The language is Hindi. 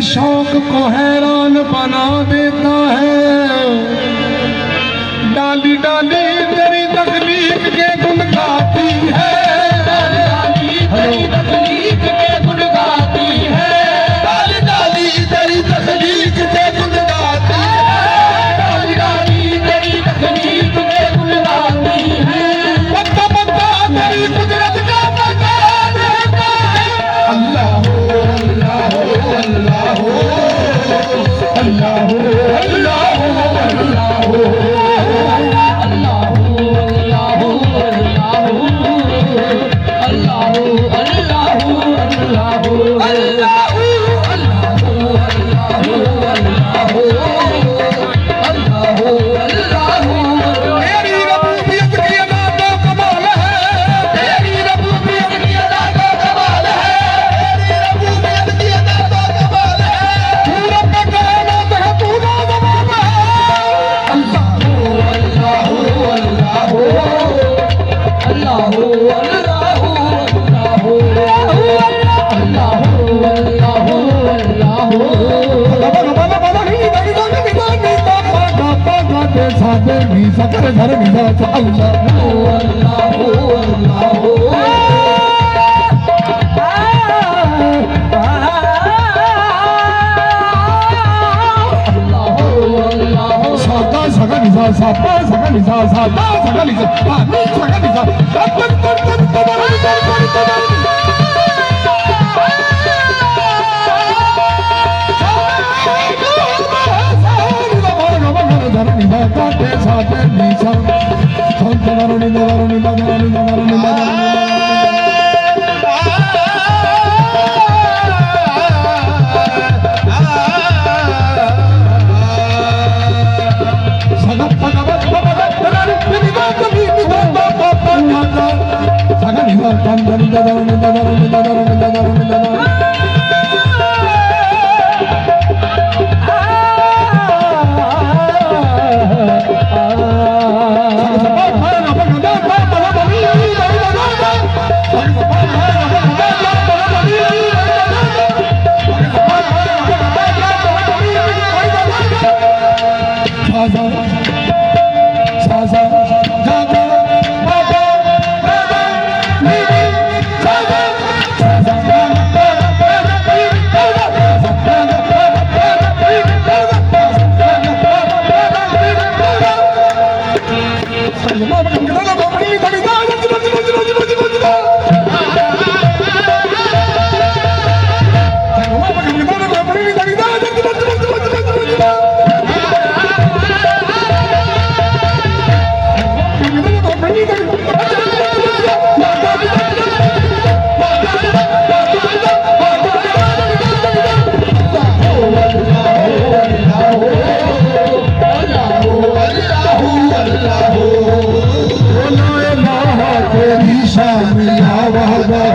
शौक को हैरान बना देता है। डाली डाली तेरी तकलीफ के गुण गाती है, डाली तेरी तकलीफ के गुण गाती है, डाली डाली तेरी तकलीफ के गुण गाती है, डाली डाली तेरी तकलीफ के गुण गाती है। बंदा बंदा तेरी कुदरत का बता देता है। अल्लाह अल्लाह अल्लाह सकर घर मिला तो अल्लाह अल्लाह अल्लाह साता सगा निसा साता सगा निसा साता सगा निसा पानी सगा निसा तन तन तन शामिया वहदा